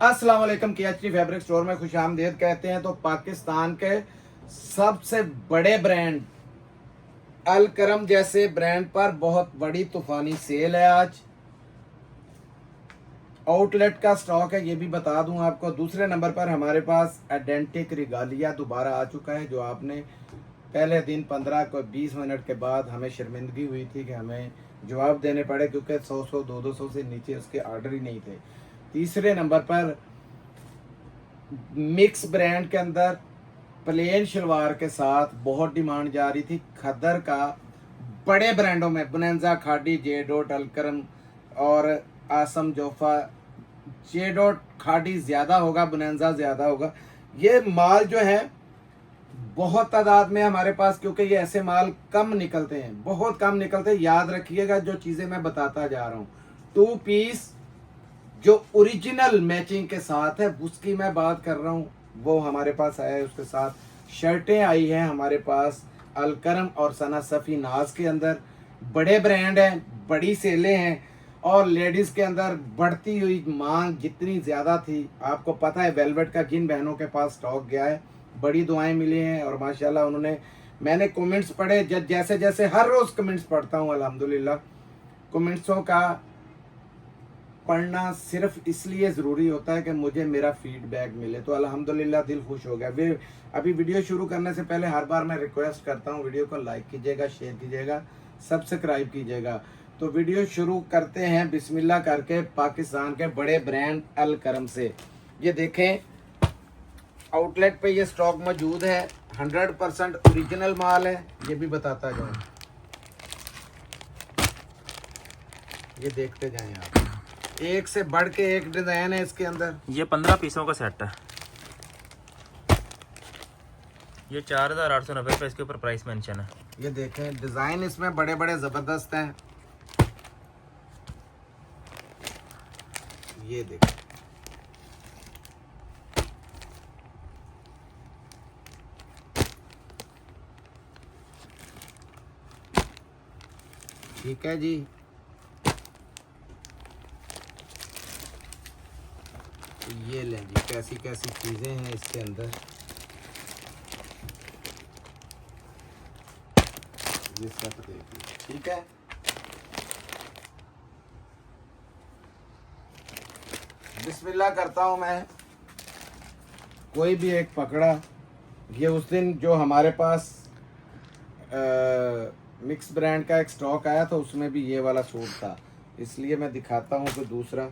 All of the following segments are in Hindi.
अस्सलाम वालेकुम। KHT फैब्रिक स्टोर में खुशामदीद कहते हैं। तो पाकिस्तान के सबसे बड़े ब्रांड अल करम जैसे ब्रांड पर बहुत बड़ी तूफानी सेल है। आज आउटलेट का स्टॉक है, ये भी बता दूं आपको। दूसरे नंबर पर हमारे पास आइडेंटिक रिगालिया दोबारा आ चुका है, जो आपने पहले दिन 15 को 20 मिनट के बाद हमें शर्मिंदगी हुई थी कि हमें जवाब देने पड़े, क्योंकि 100 200 से नीचे उसके ऑर्डर ही नहीं थे। तीसरे नंबर पर मिक्स ब्रांड के अंदर प्लेन शलवार के साथ बहुत डिमांड जा रही थी। खद्दर का बड़े ब्रांडों में bonanza, khadi, J dot, Alkaram और आसम जोफा। जे डॉट खादी ज़्यादा होगा, बोनांजा ज़्यादा होगा। ये माल जो है बहुत तादाद में हमारे पास, क्योंकि ये ऐसे माल कम निकलते हैं, बहुत कम निकलते हैं। याद रखिएगा जो चीज़ें मैं बताता जा रहा हूँ। 2 पीस जो ओरिजिनल मैचिंग के साथ है उसकी मैं बात कर रहा हूँ, वो हमारे पास आया है। उसके साथ शर्टें आई हैं हमारे पास अलकरम और सना सफ़ी नाज के अंदर। बड़े ब्रांड हैं, बड़ी सेलें हैं, और लेडीज़ के अंदर बढ़ती हुई मांग जितनी ज़्यादा थी, आपको पता है वेलवेट का जिन बहनों के पास स्टॉक गया है, बड़ी दुआएं मिली हैं। और माशाल्लाह उन्होंने, मैंने कमेंट्स पढ़े, जैसे जैसे हर रोज़ कमेंट्स पढ़ता हूँ अल्हम्दुलिल्लाह। कमेंट्सों का पढ़ना सिर्फ इसलिए ज़रूरी होता है कि मुझे मेरा फीडबैक मिले, तो अल्हम्दुलिल्लाह दिल खुश हो गया। वे अभी वीडियो शुरू करने से पहले हर बार मैं रिक्वेस्ट करता हूँ, वीडियो को लाइक कीजिएगा, शेयर कीजिएगा, सब्सक्राइब कीजिएगा। तो वीडियो शुरू करते हैं बिस्मिल्लाह करके पाकिस्तान के बड़े ब्रांड अल करम से। ये देखें, आउटलेट पे ये स्टॉक मौजूद है। 100% ओरिजिनल माल है, ये भी बताता जाऊँ। ये देखते जाएं आप, एक से बढ़ के एक डिजाइन है इसके अंदर। ये 15 पीसों का सेट है। ये 4890 रुपये इसके ऊपर प्राइस मेंशन है। ये देखें, डिजाइन इसमें बड़े बड़े जबरदस्त हैं। ये देखें, ठीक है जी। ये लें जी, कैसी कैसी चीजें हैं इसके अंदर। ये सब देखिए, ठीक है। बिस्मिल्लाह करता हूं मैं। कोई भी एक पकड़ा। ये उस दिन जो हमारे पास मिक्स ब्रांड का एक स्टॉक आया था, उसमें भी ये वाला सूट था, इसलिए मैं दिखाता हूँ कि दूसरा,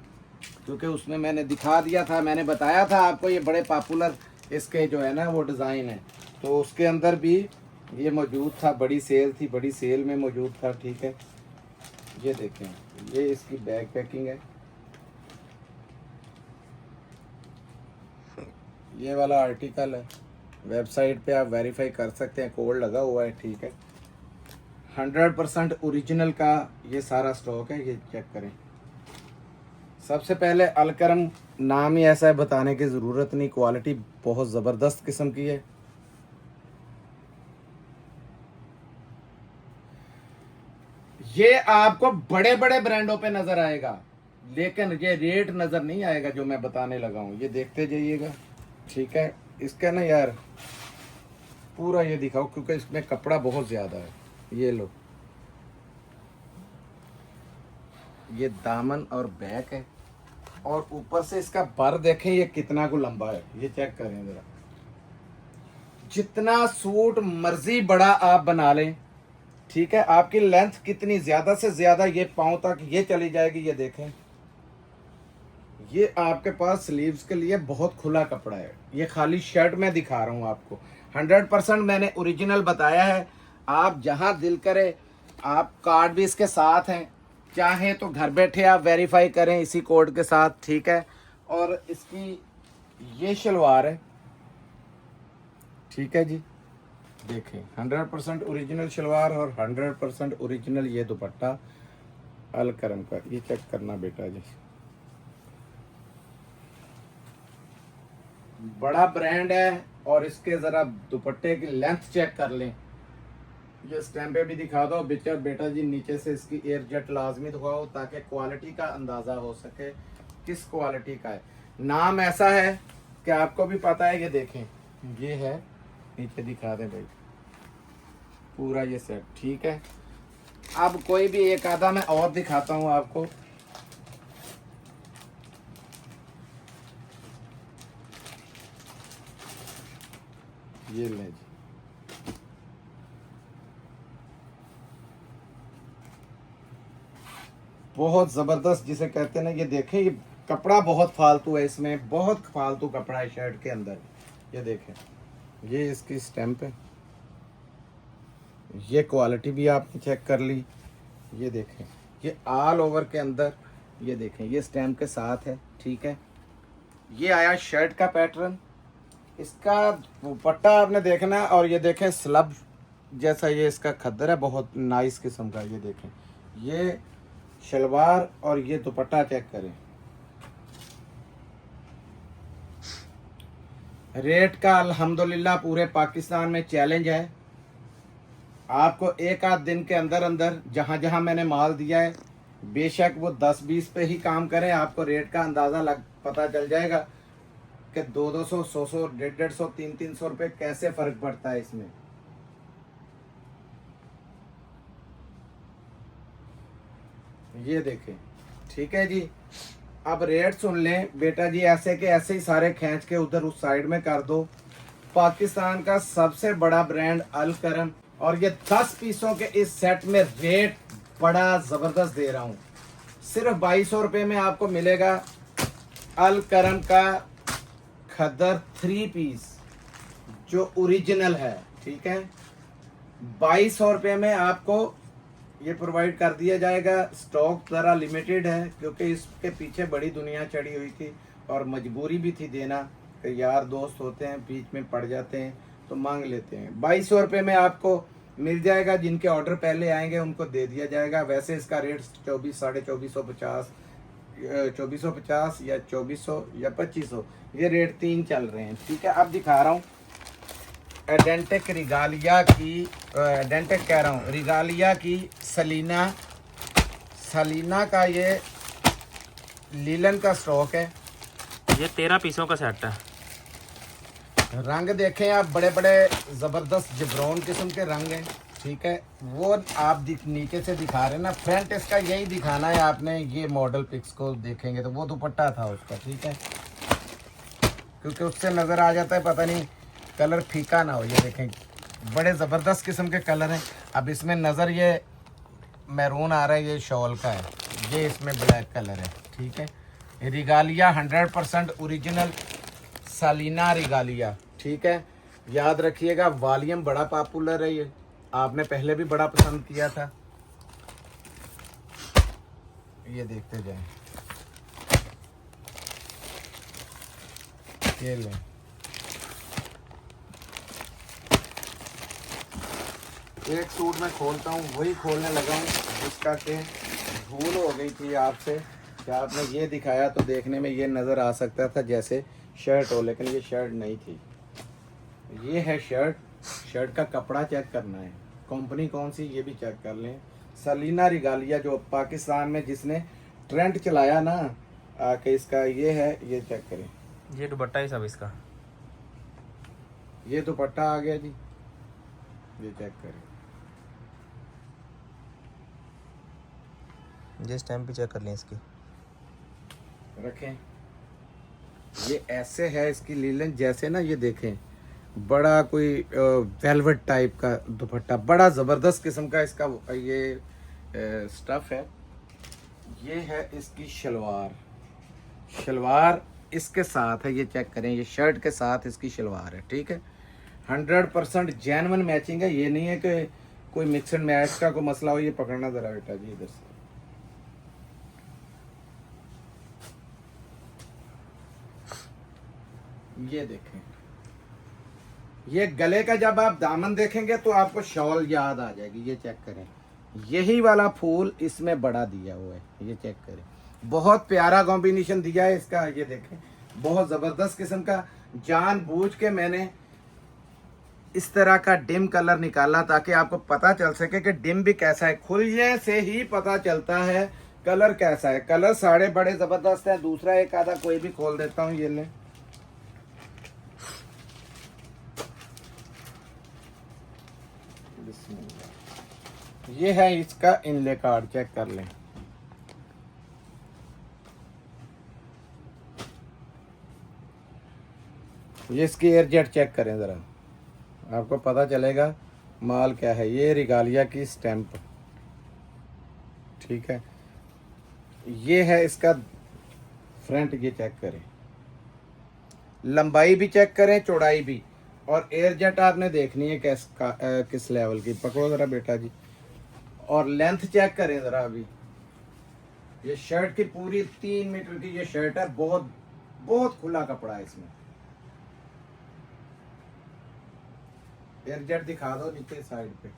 क्योंकि उसमें मैंने दिखा दिया था, मैंने बताया था आपको ये बड़े पॉपुलर इसके जो है ना वो डिज़ाइन है, तो उसके अंदर भी ये मौजूद था। बड़ी सेल थी, बड़ी सेल में मौजूद था, ठीक है। ये देखें, ये इसकी बैग पैकिंग है। ये वाला आर्टिकल है, वेबसाइट पे आप वेरीफाई कर सकते हैं, कोड लगा हुआ है, ठीक है। 100% ओरिजिनल का ये सारा स्टॉक है, ये चेक करें। सबसे पहले अलकरम नाम ही ऐसा है, बताने की ज़रूरत नहीं, क्वालिटी बहुत ज़बरदस्त किस्म की है। ये आपको बड़े बड़े ब्रांडों पे नज़र आएगा, लेकिन ये रेट नज़र नहीं आएगा जो मैं बताने लगा हूँ। ये देखते जाइएगा, ठीक है। इसका ना यार पूरा ये दिखाओ, क्योंकि इसमें कपड़ा बहुत ज़्यादा है। ये लो, ये दामन और बैक है, और ऊपर से इसका बर देखें ये कितना को लंबा है, ये चेक करें जरा। जितना सूट मर्जी बड़ा आप बना लें, ठीक है, आपकी लेंथ कितनी ज़्यादा से ज़्यादा ये पाँव तक ये चली जाएगी। ये देखें, ये आपके पास स्लीव्स के लिए बहुत खुला कपड़ा है। ये खाली शर्ट में दिखा रहा हूँ आपको। 100% मैंने ओरिजिनल बताया है। आप जहाँ दिल करे, आप कार्ड भी इसके साथ हैं, चाहे तो घर बैठे आप वेरीफाई करें इसी कोड के साथ, ठीक है। और इसकी ये शलवार है, ठीक है जी। देखें, 100% ओरिजिनल शलवार और 100% ओरिजिनल ये दुपट्टा अल करम का। ये चेक करना बेटा जी, बड़ा ब्रांड है। और इसके ज़रा दुपट्टे की लेंथ चेक कर लें। ये स्टैम्पे भी दिखा दो बेटा जी, नीचे से इसकी एयर जेट लाजमी दिखाओ, ताकि क्वालिटी का अंदाज़ा हो सके किस क्वालिटी का है। नाम ऐसा है कि आपको भी पता है। ये देखें, ये है, नीचे दिखा दें भाई पूरा ये सेट, ठीक है। अब कोई भी एक आधा मैं और दिखाता हूँ आपको। ये लें जी, बहुत जबरदस्त जिसे कहते हैं ना। ये देखें, ये कपड़ा बहुत फालतू है, इसमें बहुत फालतू कपड़ा है शर्ट के अंदर। ये देखें, ये इसकी स्टैंप है, ये क्वालिटी भी आपने चेक कर ली। ये देखें, ये ऑल ओवर के अंदर, ये देखें, ये स्टैंप के साथ है, ठीक है। ये आया शर्ट का पैटर्न, इसका दुपट्टा आपने देखना है। और ये देखें स्लब जैसा ये इसका खद्दर है, बहुत नाइस किस्म का। ये देखें, ये शलवार और ये दुपट्टा चेक करें। रेट का अल्हम्दुलिल्लाह पूरे पाकिस्तान में चैलेंज है। आपको एक आध दिन के अंदर अंदर जहां जहां मैंने माल दिया है, बेशक वो 10-20 पे ही काम करें, आपको रेट का अंदाज़ा पता चल जाएगा कि 200, 100, 150, 300 रुपये कैसे फ़र्क पड़ता है इसमें। ये देखें, ठीक है जी। अब रेट सुन लें बेटा जी, ऐसे के ऐसे ही सारे खींच के उधर उस साइड में कर दो। पाकिस्तान का सबसे बड़ा ब्रांड अल करम, और ये 10 पीसों के इस सेट में रेट बड़ा ज़बरदस्त दे रहा हूँ। सिर्फ 2200 रुपये में आपको मिलेगा अल करम का खद्दर 3 पीस जो ओरिजिनल है, ठीक है। 2200 रुपये में आपको ये प्रोवाइड कर दिया जाएगा। स्टॉक ज़रा लिमिटेड है क्योंकि इसके पीछे बड़ी दुनिया चढ़ी हुई थी और मजबूरी भी थी देना, कि यार दोस्त होते हैं बीच में पड़ जाते हैं तो मांग लेते हैं। 2200 रुपये में आपको मिल जाएगा। जिनके ऑर्डर पहले आएंगे उनको दे दिया जाएगा। वैसे इसका रेट 24, 2450, 2450 या 2400 या 2500, ये रेट 3 चल रहे हैं, ठीक है। अब दिखा रहा हूँ एडेंटिक रिगालिया की, एडेंटिक कह रहा हूँ, रिगालिया की सलीना का ये लीलन का स्टॉक है। ये 13 पीसों का सेट है। रंग देखें आप, बड़े बड़े ज़बरदस्त जबरौन किस्म के रंग हैं, ठीक है। वो आप नीचे से दिखा रहे हैं ना, फ्रंट इसका यही दिखाना है आपने। ये मॉडल पिक्स को देखेंगे तो वो दुपट्टा था उसका, ठीक है, क्योंकि उससे नज़र आ जाता है, पता नहीं कलर फीका ना हो। ये देखें, बड़े ज़बरदस्त किस्म के कलर हैं। अब इसमें नज़र ये मैरून आ रहा है, ये शॉल का है, ये इसमें ब्लैक कलर है, ठीक है। रिगालिया 100% ओरिजिनल सालिना रिगालिया, ठीक है। याद रखिएगा, वॉल्यूम बड़ा पॉपुलर है, ये आपने पहले भी बड़ा पसंद किया था। ये देखते जाएं, ये लें। एक सूट मैं खोलता हूँ, वही खोलने लगा हूँ जिसका कि भूल हो गई थी आपसे कि आपने ये दिखाया तो देखने में ये नज़र आ सकता था जैसे शर्ट हो, लेकिन ये शर्ट नहीं थी। ये है शर्ट। शर्ट का कपड़ा चेक करना है, कंपनी कौन सी ये भी चेक कर लें। सलीना रिगालिया, जो पाकिस्तान में जिसने ट्रेंड चलाया ना कि इसका ये है, ये चेक करें। ये दुपट्टा ही सब इसका, ये दुपट्टा आ गया जी, ये चेक करें। ये स्टैम्प भी चेक कर लें इसकी, रखें। ये ऐसे है इसकी लीलन, जैसे ना ये देखें बड़ा कोई वेलवेट टाइप का दुपट्टा, बड़ा ज़बरदस्त किस्म का इसका ये स्टफ़ है। ये है इसकी शलवार, शलवार इसके साथ है, ये चेक करें, ये शर्ट के साथ इसकी शलवार है, ठीक है। 100% जेन्युइन मैचिंग है। ये नहीं है कि कोई मिक्स एंड मैच का कोई मसला हो। ये पकड़ना ज़रा बेटा जी इधर से, ये देखें। ये गले का जब आप दामन देखेंगे तो आपको शॉल याद आ जाएगी। ये चेक करें, यही वाला फूल इसमें बड़ा दिया हुआ है, ये चेक करें। बहुत प्यारा कॉम्बिनेशन दिया है इसका, ये देखें, बहुत ज़बरदस्त किस्म का। जानबूझ के मैंने इस तरह का डिम कलर निकाला ताकि आपको पता चल सके कि डिम भी कैसा है। खुलने से ही पता चलता है कलर कैसा है, कलर सारे बड़े जबरदस्त है। दूसरा एक आधा कोई भी खोल देता हूँ, ये ले। ये है इसका इनले कार्ड, चेक कर लें। ये इसकी एयर जेट चेक करें ज़रा, आपको पता चलेगा माल क्या है। ये रिगालिया की स्टैंप, ठीक है। ये है इसका फ्रंट, ये चेक करें, लंबाई भी चेक करें, चौड़ाई भी। और एयर जेट आपने देखनी है किस लेवल की। पकड़ो ज़रा बेटा जी, और लेंथ चेक करें ज़रा। अभी ये शर्ट की पूरी 3 मीटर की ये शर्ट है, बहुत बहुत खुला कपड़ा है इसमें। एयर जेट दिखा दो नीचे साइड पे,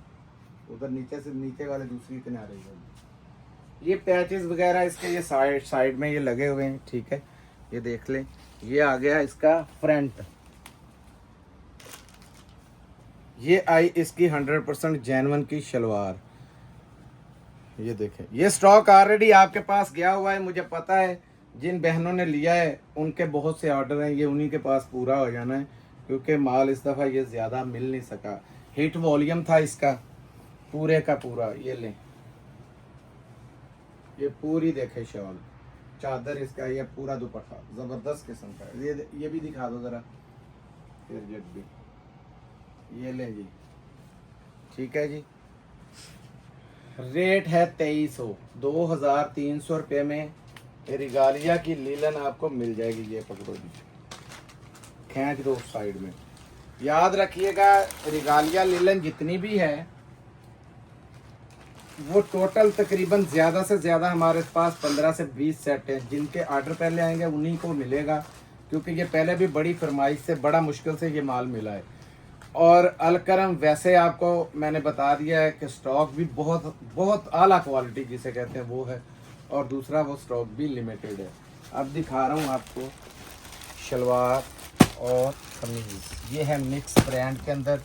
उधर नीचे से नीचे वाले दूसरी किनारे पे। ये पैचेस वगैरह इसके ये साइड में ये लगे हुए हैं, ठीक है। ये देख लें, ये आ गया इसका फ्रंट। ये आई इसकी 100% जेन्युइन की शलवार। ये देखें, ये स्टॉक ऑलरेडी आपके पास गया हुआ है। मुझे पता है जिन बहनों ने लिया है उनके बहुत से ऑर्डर हैं, ये उन्हीं के पास पूरा हो जाना है, क्योंकि माल इस दफ़ा ये ज़्यादा मिल नहीं सका। हिट वॉल्यूम था इसका पूरे का पूरा। ये लें, ये पूरी देखे शॉल, चादर इसका, ये पूरा दुपट्टा ज़बरदस्त किस्म का। ये भी दिखा दो ज़रा, एयरजेट भी। ये लें जी, ठीक है जी। रेट है 2300, 2300 रुपये में रिगालिया की लीलन आपको मिल जाएगी। ये पकड़ो जी, खींच दो साइड में। याद रखिएगा, रिगालिया लीलन जितनी भी है वो टोटल तकरीबन ज़्यादा से ज़्यादा हमारे पास 15 से 20 सेट हैं। जिनके ऑर्डर पहले आएंगे उन्हीं को मिलेगा, क्योंकि ये पहले भी बड़ी फरमाइश से बड़ा मुश्किल से ये माल मिला है। और अलकरम वैसे आपको मैंने बता दिया है कि स्टॉक भी बहुत बहुत आला क्वालिटी जिसे कहते हैं वो है, और दूसरा वो स्टॉक भी लिमिटेड है। अब दिखा रहा हूँ आपको शलवार और कमीज। ये है मिक्स ब्रांड के अंदर,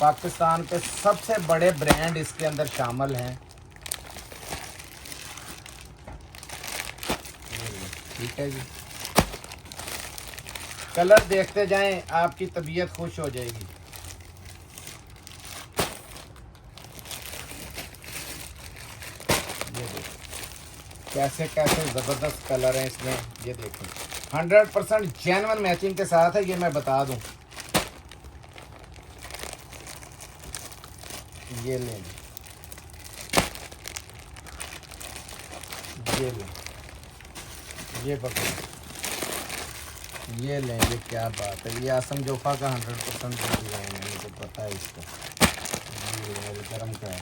पाकिस्तान के सबसे बड़े ब्रांड इसके अंदर शामिल हैं, ठीक है जी। कलर देखते जाएं, आपकी तबीयत खुश हो जाएगी। ये देखो कैसे कैसे ज़बरदस्त कलर हैं इसमें। ये देखो 100% जेन्युइन मैचिंग के साथ है, ये मैं बता दूं। ये लें, ये लें, ये पकड़ो, ये लें। ये क्या बात है, ये आसम जोफा का 100% डिज़ाइन है, मुझे पता है इसका। ये गर्म का है,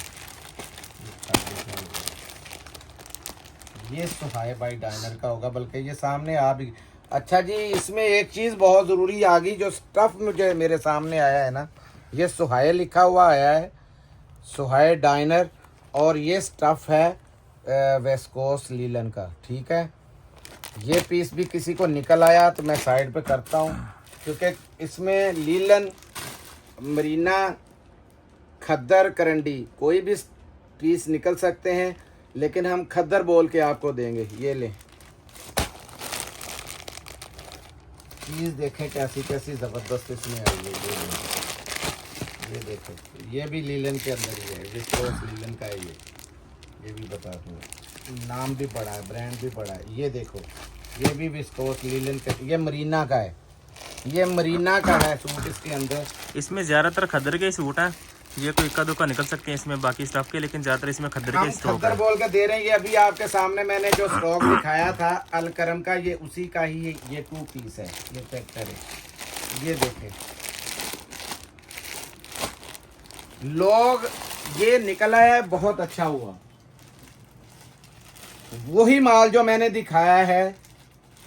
ये सुहाए बाई डाइनर का होगा, बल्कि ये सामने आ भी। अच्छा जी, इसमें एक चीज़ बहुत ज़रूरी आ गई, जो स्टफ़ मुझे मेरे सामने आया है ना, ये सुहाए लिखा हुआ आया है, सुहाए डाइनर। और ये स्टफ़ है वेस्कोस लीलन का, ठीक है। ये पीस भी किसी को निकल आया तो मैं साइड पे करता हूँ, क्योंकि इसमें लीलन, मरीना, खद्दर, करंडी कोई भी पीस निकल सकते हैं, लेकिन हम खद्दर बोल के आपको देंगे। ये लें, चीज़ देखें कैसी कैसी ज़बरदस्त इसमें आई है। ये देखो, ये भी लीलन के अंदर ही है, विस्कोस लीलन का है। ये भी बता दूँ, नाम भी बड़ा है, ब्रांड भी बड़ा है। ये देखो, ये भी विस्कोस लीलन का, ये मरीना का है, ये मरीना का है सूट इसके अंदर। इसमें ज़्यादातर खद्दर के सूट हैं, ये कोई इक्का दुक्का निकल सकते हैं इसमें बाकी स्टफ के, लेकिन ज़्यादातर इसमें खद्दर के स्टॉक खद्दर है। बोल के दे रहे हैं। ये अभी आपके सामने मैंने जो स्टॉक दिखाया था अलकरम का, ये उसी का ही ये 2 पीस है। ये चेक करें, ये देखें, लोग ये निकला है, बहुत अच्छा हुआ। वही माल जो मैंने दिखाया है,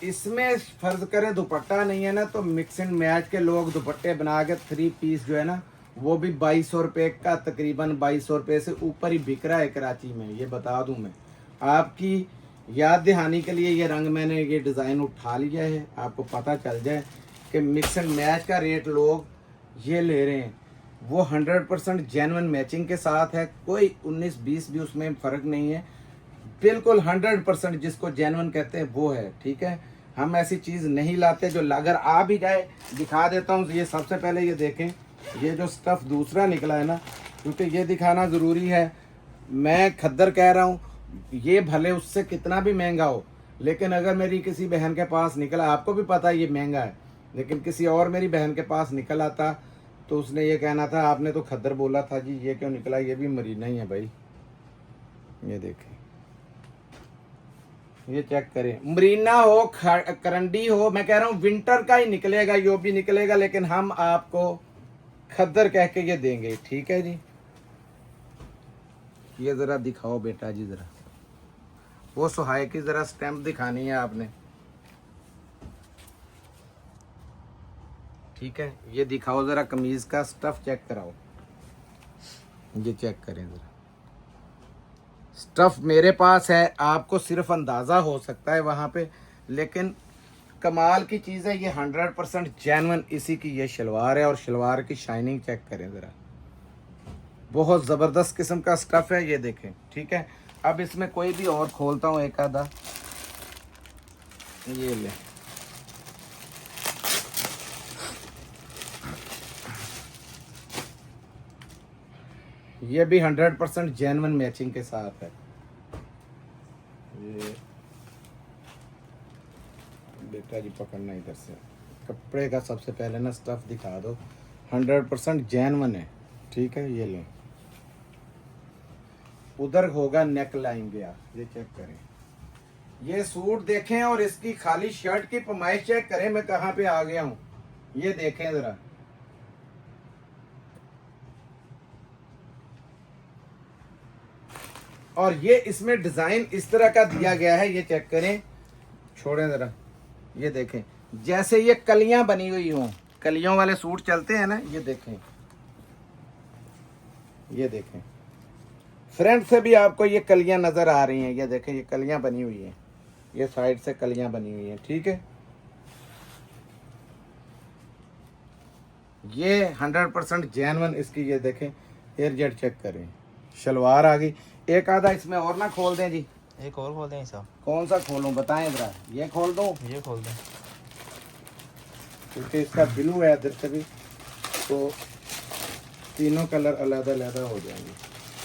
इसमें फर्ज करें दुपट्टा नहीं है ना, तो मिक्स एंड मैच के लोग दुपट्टे बना के 3 पीस जो है ना, वो भी 2200 रुपये का, तकरीबन 2200 रुपये से ऊपर ही बिक रहा है कराची में। ये बता दूं मैं आपकी याद दहानी के लिए, ये रंग मैंने ये डिज़ाइन उठा लिया है, आपको पता चल जाए कि मिक्स एंड मैच का रेट लोग ये ले रहे हैं। वो 100% जेन्युइन मैचिंग के साथ है, कोई 19-20 भी उसमें फ़र्क नहीं है। बिल्कुल 100% जिसको जेन्युइन कहते हैं वो है। ठीक है, हम ऐसी चीज़ नहीं लाते जो अगर आ भी जाए। दिखा देता हूँ, ये सबसे पहले ये देखें, ये जो स्टफ़ दूसरा निकला है ना, क्योंकि ये दिखाना ज़रूरी है। मैं खद्दर कह रहा हूँ, ये भले उससे कितना भी महंगा हो, लेकिन अगर मेरी किसी बहन के पास निकला, आपको भी पता है ये महंगा है, लेकिन किसी और मेरी बहन के पास निकल आता तो उसने ये कहना था आपने तो खद्दर बोला था जी, ये क्यों निकला? ये भी मरीना ही है भाई। ये देखें, ये चेक करें, मरीना हो करंडी हो, मैं कह रहा हूँ विंटर का ही निकलेगा, यो भी निकलेगा, लेकिन हम आपको खद्दर कह के ये देंगे। ठीक है जी, ये जरा दिखाओ बेटा जी, जरा वो सुहाय की जरा स्टैंप दिखानी है आपने। ठीक है, ये दिखाओ जरा, कमीज का स्टफ चेक कराओ, ये चेक करें जरा। स्टफ मेरे पास है, आपको सिर्फ अंदाज़ा हो सकता है वहाँ पे, लेकिन कमाल की चीज़ है ये, 100% जेन्युइन इसी की ये शलवार है। और शलवार की शाइनिंग चेक करें ज़रा, बहुत ज़बरदस्त किस्म का स्टफ़ है, ये देखें। ठीक है, अब इसमें कोई भी और खोलता हूँ एक आधा, ये ले, ये भी 100% जेन्युइन मैचिंग के साथ है। ये बेटा जी पकड़ना इधर से, कपड़े का सबसे पहले ना स्टफ दिखा दो, 100% जेन्युइन है। ठीक है, ये लो, उधर होगा नेक लाइन गया, ये चेक करें। ये सूट देखें और इसकी खाली शर्ट की पमाइश चेक करें, मैं कहाँ पे आ गया हूँ, ये देखें जरा। और ये इसमें डिजाइन इस तरह का दिया गया है, ये चेक करें, छोड़ें जरा, ये देखें जैसे ये कलियां बनी हुई हों, कलियों वाले सूट चलते हैं ना, ये देखें, ये देखें, फ्रंट से भी आपको ये कलियां नजर आ रही हैं, ये देखें, ये कलियां बनी हुई हैं, ये साइड से कलियां बनी हुई हैं। ठीक है, ये 100% जेन्युइन इसकी, ये देखें, एयर जेट चेक करें, शलवार आ गई। एक आधा इसमें और ना खोल दें जी, एक और खोल दें साहब? कौन कौन सा खोलूं बताएं जरा, ये खोल दूं? ये खोल दें, क्योंकि इसका ब्लू है इधर से भी, तो तीनों कलर अलग अलग हो जाएंगे।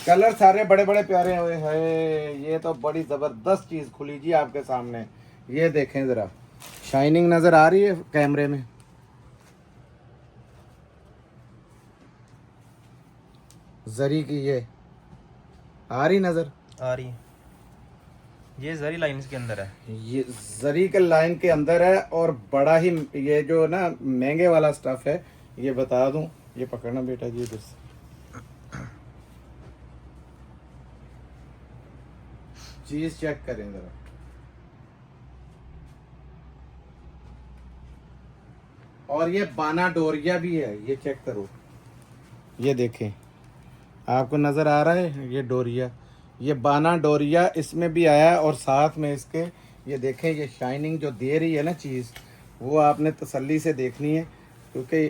कलर सारे बड़े बड़े प्यारे हुए हैं। ये तो बड़ी ज़बरदस्त चीज़ खुली जी आपके सामने, ये देखें ज़रा, शाइनिंग नज़र आ रही है कैमरे में, जरी की ये आ रही नज़र आ रही है, ये जरी लाइन के अंदर है, ये जरी के लाइन के अंदर है, और बड़ा ही ये जो ना महंगे वाला स्टफ है, ये बता दूं, ये पकड़ना बेटा जी इधर से, चीज चेक करें जरा, और ये बाना डोरिया भी है, ये चेक करो, ये देखें, आपको नजर आ रहा है ये डोरिया, ये बाना डोरिया इसमें भी आया है, और साथ में इसके ये देखें, ये शाइनिंग जो दे रही है ना चीज़, वो आपने तसल्ली से देखनी है, क्योंकि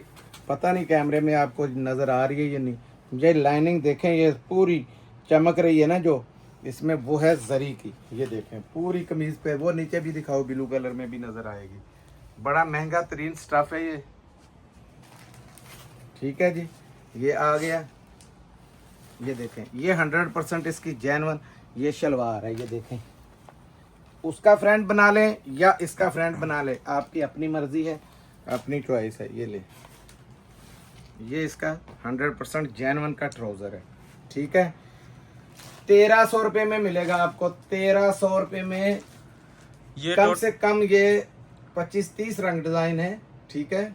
पता नहीं कैमरे में आपको नज़र आ रही है या नहीं। ये लाइनिंग देखें, ये पूरी चमक रही है ना जो इसमें, वो है जरी की, ये देखें पूरी कमीज पे, वो नीचे भी दिखाओ, ब्लू कलर में भी नज़र आएगी, बड़ा महंगा तरीन स्टफ है ये। ठीक है जी, ये आ गया, ये देखें, ये 100% इसकी जेन्युइन ये शलवार है, ये देखें, उसका फ्रंट बना लें या इसका फ्रंट बना लें, आपकी अपनी मर्जी है, अपनी चॉइस है। ये ले, ये इसका 100% जेन्युइन का ट्राउजर है। ठीक है, 1300 रुपये में मिलेगा आपको, 1300 रुपये में, ये कम से कम ये 25-30 रंग डिजाइन है। ठीक है,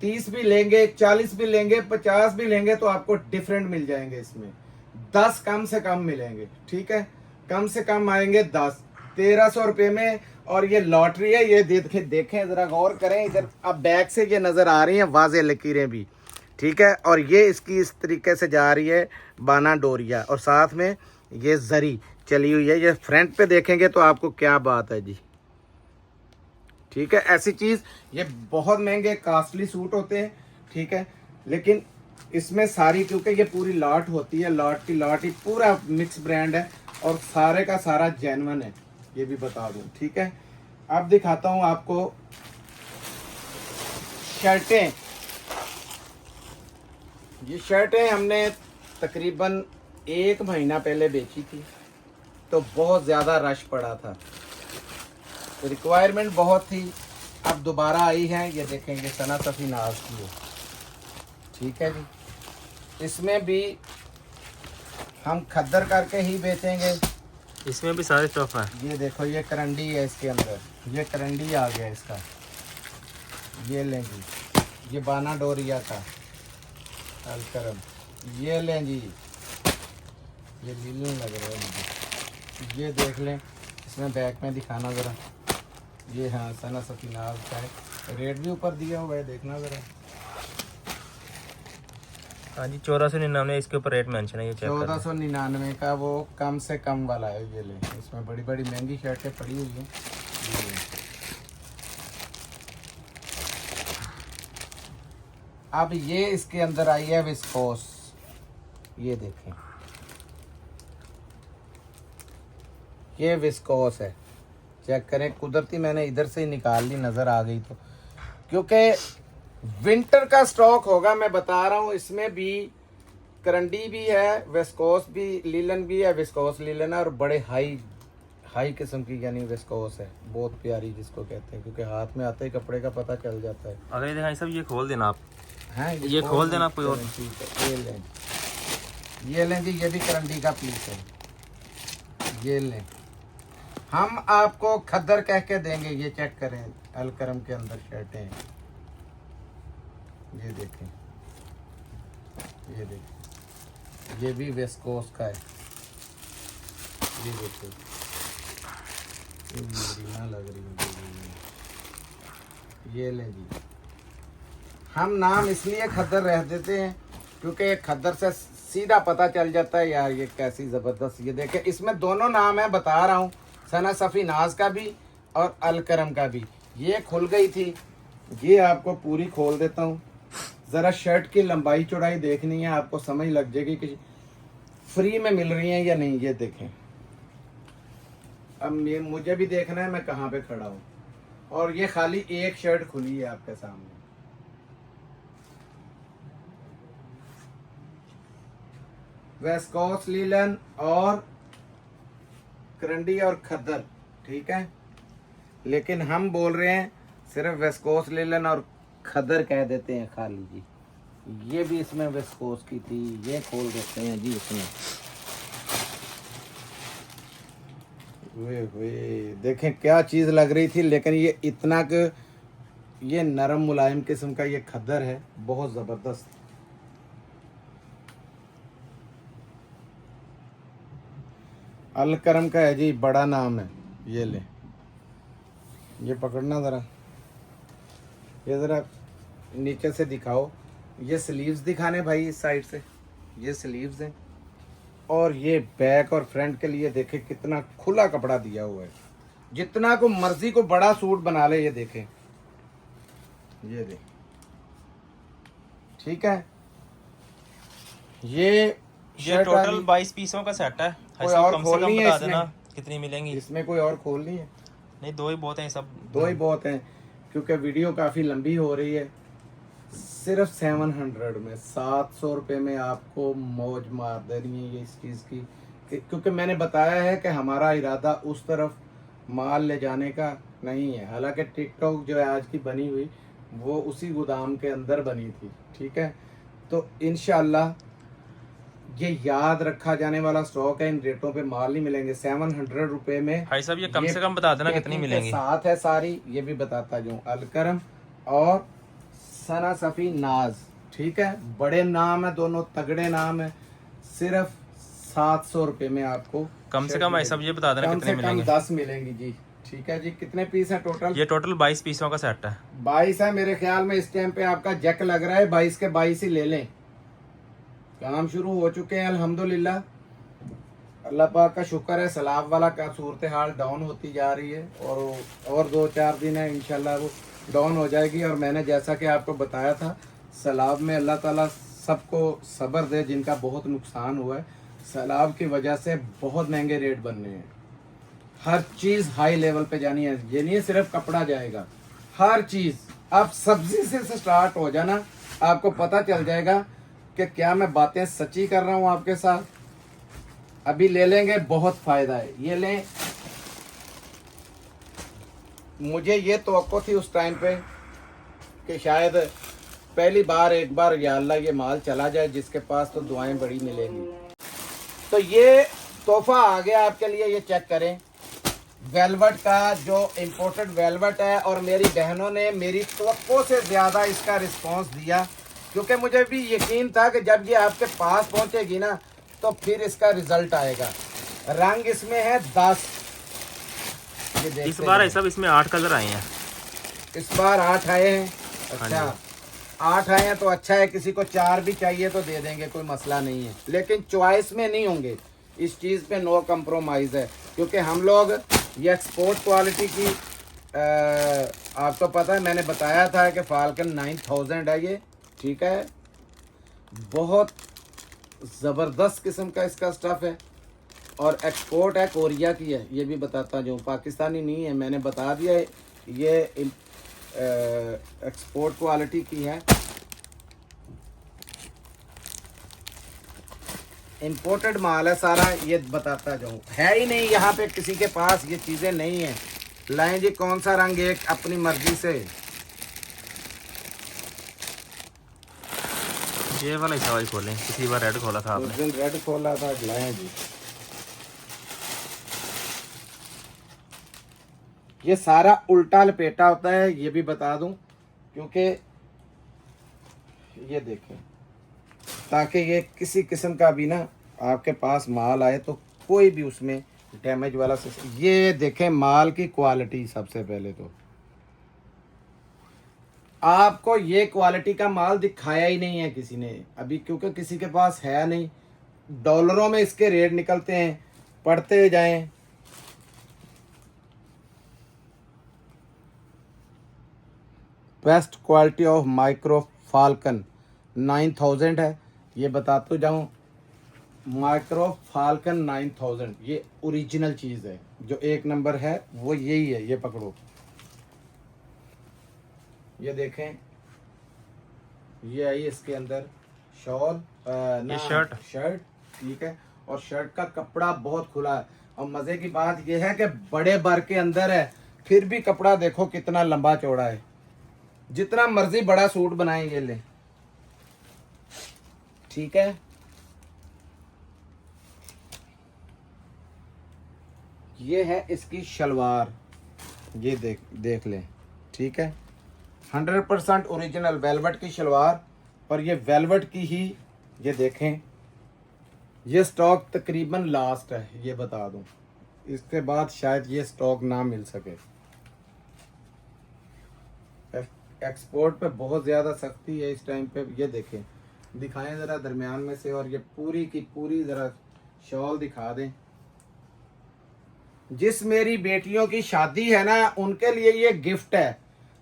30 भी लेंगे, 40 भी लेंगे, 50 भी लेंगे तो आपको डिफरेंट मिल जाएंगे, इसमें 10 कम से कम मिलेंगे। ठीक है, कम से कम आएंगे 10, 1300 रुपये में। और ये लॉटरी है, ये देखें जरा, गौर करें इधर, अब बैक से ये नज़र आ रही हैं वाज़े लकीरें भी। ठीक है, और ये इसकी इस तरीके से जा रही है बाना डोरिया, और साथ में ये जरी चली हुई है, ये फ्रंट पे देखेंगे तो आपको क्या बात है जी। ठीक है, ऐसी चीज़, ये बहुत महंगे कास्टली सूट होते हैं। ठीक है, लेकिन इसमें सारी, क्योंकि ये पूरी लॉट होती है, लॉट की लॉट ही, पूरा मिक्स ब्रांड है, और सारे का सारा जेन्युइन है, ये भी बता दूं। ठीक है, अब दिखाता हूं आपको शर्टें। ये शर्टें हमने तकरीबन 1 महीना पहले बेची थी, तो बहुत ज़्यादा रश पड़ा था, रिक्वायरमेंट बहुत थी। अब दोबारा आई है, ये देखेंगे सना सफ़ी नाज की है। ठीक है जी, इसमें भी हम खद्दर करके ही बेचेंगे। इसमें भी सारे स्टॉक है। ये देखो, ये करंडी है इसके अंदर, ये करंडी आ गया इसका, ये लें जी। ये बाना डोरिया का अलकरम, ये लें जी। ये लीलन लग रहा है मुझे, ये देख लें। इसमें बैक में दिखाना ज़रा, ये हाँ सना सफ़ी नाज का है, रेट भी ऊपर दिया हुआ है, देखना ज़रा। हाँ जी, 1499 इसके ऊपर रेट मेंशन है, ये चेक 1499 का वो कम से कम वाला है, ये लें। इसमें बड़ी बड़ी महंगी शर्टें पड़ी हुई हैं, ये लें। अब ये इसके अंदर आई है विस्कोस, ये देखें, ये विस्कोस है, चेक करें। कुदरती मैंने इधर से ही निकाल ली, नज़र आ गई तो, क्योंकि विंटर का स्टॉक होगा, मैं बता रहा हूँ। इसमें भी करंडी भी है, विस्कोस भी, लीलन भी है, विस्कोस लीलन है, और बड़े हाई किस्म की यानी विस्कोस है, बहुत प्यारी जिसको कहते हैं, क्योंकि हाथ में आते ही कपड़े का पता चल जाता है। अगर ये दिखाएं सब, ये खोल देना आप, हैं ये खोल देना कोई और। ठीक है, ये लें जी, ये भी करंडी का पीस है, ये लें। हम आपको खद्दर कह के देंगे, ये चेक करें, अलकरम के अंदर शर्टें हैं, ये देखें, ये देखें, ये भी वेस्कोस का है, ये देखो, ये मेरी ना लग रही है, ये लें जी। हम नाम इसलिए खद्दर रह देते हैं क्योंकि खद्दर से सीधा पता चल जाता है यार ये कैसी ज़बरदस्त। ये देखें, इसमें दोनों नाम है, बता रहा हूँ, सना सफ़ी नाज का भी और अलकरम का भी। ये खुल गई थी, ये आपको पूरी खोल देता हूँ। ज़रा शर्ट की लंबाई चौड़ाई देखनी है आपको, समझ लग जाएगी कि फ्री में मिल रही हैं या नहीं। ये देखें, अब मुझे भी देखना है मैं कहाँ पे खड़ा हूँ, और ये खाली एक शर्ट खुली है आपके सामने। वेस्कोस लीलन और करंडी और खद्दर, ठीक है, लेकिन हम बोल रहे हैं सिर्फ वेस्कोस लीलन और खद्दर कह देते हैं खाली जी। ये भी इसमें वेस्कोस की थी, ये खोल देते हैं जी इसमें। वे देखें क्या चीज़ लग रही थी, लेकिन ये इतना कि ये नरम मुलायम किस्म का ये खद्दर है, बहुत ज़बरदस्त। अलकरम का है जी, बड़ा नाम है, ये ले, ये पकड़ना ज़रा, ये ज़रा नीचे से दिखाओ। ये स्लीव्स दिखाने भाई इस साइड से, ये स्लीव्स हैं, और ये बैक और फ्रंट के लिए देखें कितना खुला कपड़ा दिया हुआ है, जितना को मर्जी को बड़ा सूट बना ले। ये देखें, ये देख, ठीक है। ये टोटल 22 पीसों का सेट है। कोई और कम से खोलनी कम है बता इसमें? देना कितनी मिलेंगी। इसमें कोई और खोलनी है? नहीं, दो ही बहुत हैं, सब दो ही बहुत हैं, क्योंकि वीडियो काफ़ी लंबी हो रही है। सिर्फ 700 में, 700 रुपये में आपको मौज मार देनी है ये इस चीज़ की, क्योंकि मैंने बताया है कि हमारा इरादा उस तरफ माल ले जाने का नहीं है। हालांकि टिकटॉक जो है आज की बनी हुई, वो उसी गोदाम के अंदर बनी थी, ठीक है। तो इंशाल्लाह ये याद रखा जाने वाला स्टॉक है, इन रेटों पे माल नहीं मिलेंगे। 700 रुपये में भाई साहब, ये कम से कम बता देना कितनी मिलेंगी। साथ है सारी, ये भी बताता जाऊँ, अलकरम और सना सफ़ी नाज, ठीक है, बड़े नाम है, दोनों तगड़े नाम है। सिर्फ 700 रुपये में आपको कम से कम भाई साहब ये बता देना कितने मिलेंगे। 10 मिलेंगी जी, ठीक है जी। कितने पीस हैं टोटल? ये टोटल 22 पीसों का सेट है। 22 है मेरे ख्याल में। इस टाइम पे आपका जक लग रहा है, 22 के 22 ही ले लें। काम शुरू हो चुके हैं अल्हम्दुलिल्लाह, अल्लाह पाक का शुक्र है। सैलाब वाला का सूरत हाल डाउन होती जा रही है, और 2-4 दिन है इंशाल्लाह वो डाउन हो जाएगी। और मैंने जैसा कि आपको बताया था, सैलाब में अल्लाह ताला सबको सब्र दे, जिनका बहुत नुकसान हुआ है। सैलाब की वजह से बहुत महंगे रेट बनने हैं। हर चीज हाई लेवल पे जानी है। ये नहीं है सिर्फ कपड़ा जाएगा, हर चीज। आप सब्जी से स्टार्ट हो जाना, आपको पता चल जाएगा कि क्या मैं बातें सच्ची कर रहा हूँ आपके साथ। अभी ले लेंगे, बहुत फायदा है। ये लें, मुझे ये तवक्को थी उस टाइम पे कि शायद पहली बार एक बार या अल्लाह ये माल चला जाए, जिसके पास तो दुआएं बड़ी मिलेंगी। तो ये तोहफा आ गया आपके लिए, ये चेक करें। वेलवेट का जो इम्पोर्टेड वेलवेट है, और मेरी बहनों ने मेरी तवक्को से ज़्यादा इसका रिस्पांस दिया, क्योंकि मुझे भी यकीन था कि जब ये आपके पास पहुंचेगी ना तो फिर इसका रिजल्ट आएगा। रंग इसमें है 10। ये देखते इस बार हैं। सब इसमें 8 कलर आए हैं। इस बार 8 आए हैं। अच्छा, हाँ 8 आए हैं तो अच्छा है। किसी को 4 भी चाहिए तो दे देंगे, कोई मसला नहीं है। लेकिन चॉइस में नहीं होंगे, इस चीज़ पे नो कंप्रोमाइज़ है, क्योंकि हम लोग ये एक्सपोर्ट क्वालिटी की आपको पता है, मैंने बताया था कि फाल्कन 9000 है ये, ठीक है। बहुत ज़बरदस्त किस्म का इसका स्टफ़ है, और एक्सपोर्ट है, कोरिया की है। ये भी बताता जाऊँ, पाकिस्तानी नहीं है, मैंने बता दिया है। ये एक्सपोर्ट क्वालिटी की है, इंपोर्टेड माल है सारा। ये बताता जाऊँ, है ही नहीं यहाँ पे किसी के पास, ये चीज़ें नहीं है। लाएं जी कौन सा रंग, एक अपनी मर्जी से। ये वाला हिस्सा ही खोलें, पिछली बार रेड खोला था उस आपने। दिन रेड खोला था, लाएं जी। ये सारा उल्टा लपेटा होता है, ये भी बता दूं, क्योंकि ये देखें, ताकि ये किसी किस्म का भी ना आपके पास माल आए तो कोई भी उसमें डैमेज वाला ये देखें माल की क्वालिटी। सबसे पहले तो आपको ये क्वालिटी का माल दिखाया ही नहीं है किसी ने अभी, क्योंकि किसी के पास है नहीं। डॉलरों में इसके रेट निकलते हैं, पढ़ते जाएं। Best quality of micro falcon 9000 है, ये बताते जाऊँ। माइक्रो फाल्कन 9000 ये ओरिजिनल चीज़ है, जो एक नंबर है वो यही है। ये पकड़ो, ये देखें, ये आई इसके अंदर शॉल, ये शर्ट, ठीक है। और शर्ट का कपड़ा बहुत खुला है, और मज़े की बात यह है कि बड़े बर के अंदर है, फिर भी कपड़ा देखो कितना लंबा चौड़ा है। जितना मर्जी बड़ा सूट बनाएंगे ले, ठीक है। ये है इसकी शलवार, ये देख लें, ठीक है। 100% ओरिजिनल वेलवेट की शलवार, और ये वेलवेट की ही। ये देखें, ये स्टॉक तकरीबन लास्ट है, ये बता दूं। इसके बाद शायद ये स्टॉक ना मिल सके। एक्सपोर्ट पे बहुत ज़्यादा सख्ती है इस टाइम पे। ये देखें, दिखाएं ज़रा दरमियान में से, और ये पूरी की पूरी ज़रा शॉल दिखा दें। जिस मेरी बेटियों की शादी है ना, उनके लिए ये गिफ्ट है।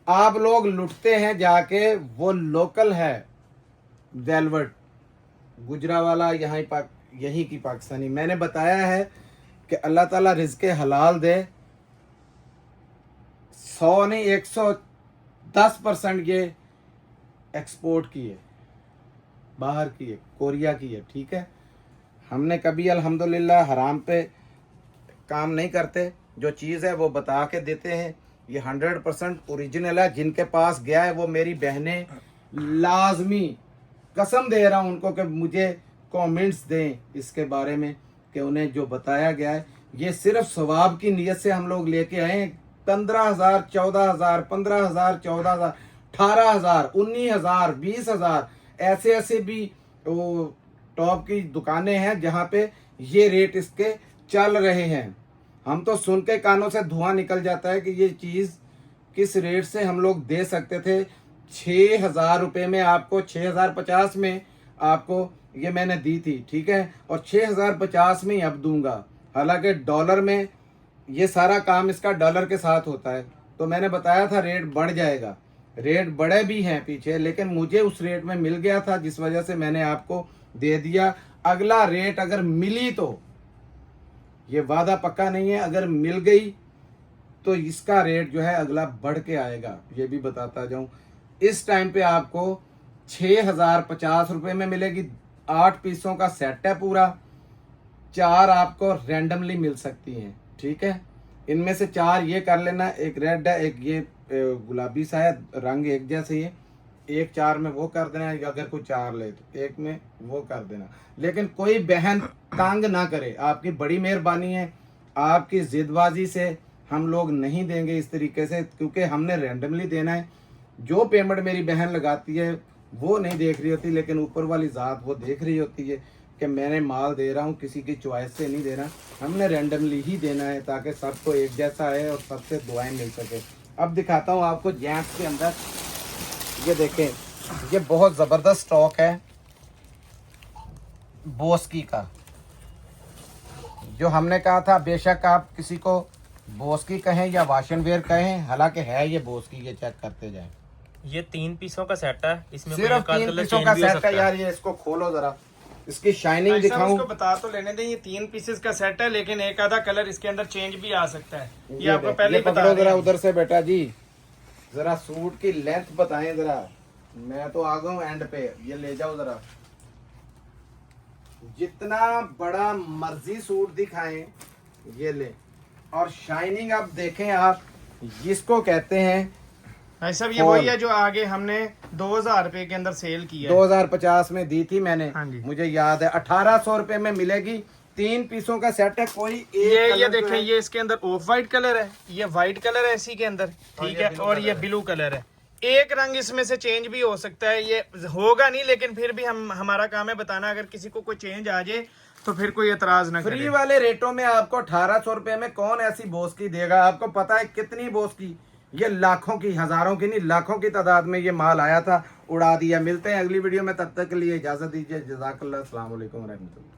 आप लोग लुटते हैं जाके, वो लोकल है वेलवेट, गुजरावाला, यहीं की पाकिस्तानी। मैंने बताया है कि अल्लाह ताला रिज़्क़े हलाल दे। 100 नहीं 110% ये एक्सपोर्ट की है, बाहर की है, कोरिया की है, ठीक है। हमने कभी अल्हम्दुलिल्लाह हराम पे काम नहीं करते, जो चीज़ है वो बता के देते हैं। ये 100% ओरिजिनल है। जिनके पास गया है वो मेरी बहनें लाजमी, कसम दे रहा हूँ उनको, कि मुझे कमेंट्स दें इसके बारे में कि उन्हें जो बताया गया है, ये सिर्फ सवाब की नीयत से हम लोग लेके आए हैं। 15,000, 14,000, 15,000, 14,000, 18,000, 19,000, 20,000, ऐसे ऐसे भी वो टॉप की दुकानें हैं जहाँ पे ये रेट इसके चल रहे हैं। हम तो सुन के कानों से धुआं निकल जाता है कि ये चीज़ किस रेट से हम लोग दे सकते थे। 6,000 रुपये में आपको, 6,050 में आपको ये मैंने दी थी, ठीक है। और 6,050 में ही अब दूंगा। हालांकि डॉलर में ये सारा काम इसका डॉलर के साथ होता है, तो मैंने बताया था रेट बढ़ जाएगा। रेट बढ़े भी हैं पीछे, लेकिन मुझे उस रेट में मिल गया था, जिस वजह से मैंने आपको दे दिया। अगला रेट अगर मिली तो, ये वादा पक्का नहीं है, अगर मिल गई तो इसका रेट जो है अगला बढ़ के आएगा, ये भी बताता जाऊं। इस टाइम पे आपको 6,050 रुपये में मिलेगी। 8 पीसों का सेट है पूरा, 4 आपको रैंडमली मिल सकती हैं, ठीक है। इनमें से 4 ये कर लेना, एक रेड है, एक ये गुलाबी सा है, रंग एक जैसे ही है। एक 4 में वो कर देना, अगर कोई 4 ले तो एक में वो कर देना। लेकिन कोई बहन तंग ना करे, आपकी बड़ी मेहरबानी है, आपकी जिदबाजी से हम लोग नहीं देंगे इस तरीके से, क्योंकि हमने रैंडमली देना है। जो पेमेंट मेरी बहन लगाती है वो नहीं देख रही होती, लेकिन ऊपर वाली ज़ात वो देख रही होती है कि मैंने माल दे रहा हूँ, किसी की चॉइस से नहीं देना, हमने रैंडमली ही देना है ताकि सबको एक जैसा है और सबसे दुआएं मिल सके। अब दिखाता हूँ आपको जेंट्स के अंदर, ये देखें, ये बहुत ज़बरदस्त स्टॉक है बोस्की का। जो हमने कहा था, बेशक आप किसी को बोस्की कहें या वाशन वेयर कहें, हालांकि है ये बोस्की, ये चेक करते जाएं। ये 3 पीसों का सेट है, इसमें कोई सिर्फ एक आध 3 कलर पीसों चेंज का भी हो सेट सकता है है। यार, ये इसको खोलो जरा, इसकी शाइनिंग भाई साहब, दिखाऊं। उसको बता तो लेने दें, ये 3 पीसेस का सेट है, लेकिन एक आधा कलर इसके अंदर चेंज भी आ सकता है। ये आपको देख, पहले ये ही बता पकड़ो रहे जरा हैं। उधर से बेटा जी, जरा सूट की लेंथ बताएं जरा, मैं तो आ गया हूँ एंड पे, ये ले जाओ जरा। जितना बड़ा मर्जी सूट दिखाएं ये ले, और शाइनिंग आप देखें, आप जिसको कहते हैं भाई साहब, ये वही है जो आगे हमने 2000 रुपए के अंदर सेल किया है। 2050 में दी थी मैंने, हाँ जी। मुझे याद है। 1800 रुपए में मिलेगी, 3 पीसों का सेट है। कोई एक ये कलर जो देखें, है- ये इसके अंदर ऑफ वाइट कलर है, ये वाइट कलर है इसी के अंदर, ठीक ये है, ब्लू और कलर ये है। ब्लू कलर है। एक रंग इसमें से चेंज भी हो सकता है, ये होगा नहीं, लेकिन फिर भी हमारा काम है बताना, अगर किसी को कोई चेंज आ जाए तो फिर कोई एतराज ना फ्री करे। वाले रेटों में आपको 1800 रुपए में कौन ऐसी बोस्की देगा। आपको पता है कितनी बोस्की, ये लाखों की, हजारों की नहीं, लाखों की तादाद में ये माल आया था, उड़ा दिया। मिलते हैं अगली वीडियो में, तब तक के लिए इजाजत दीजिए। जज़ाकल्लाह, अस्सलाम वालेकुम रहमतुल्लाह।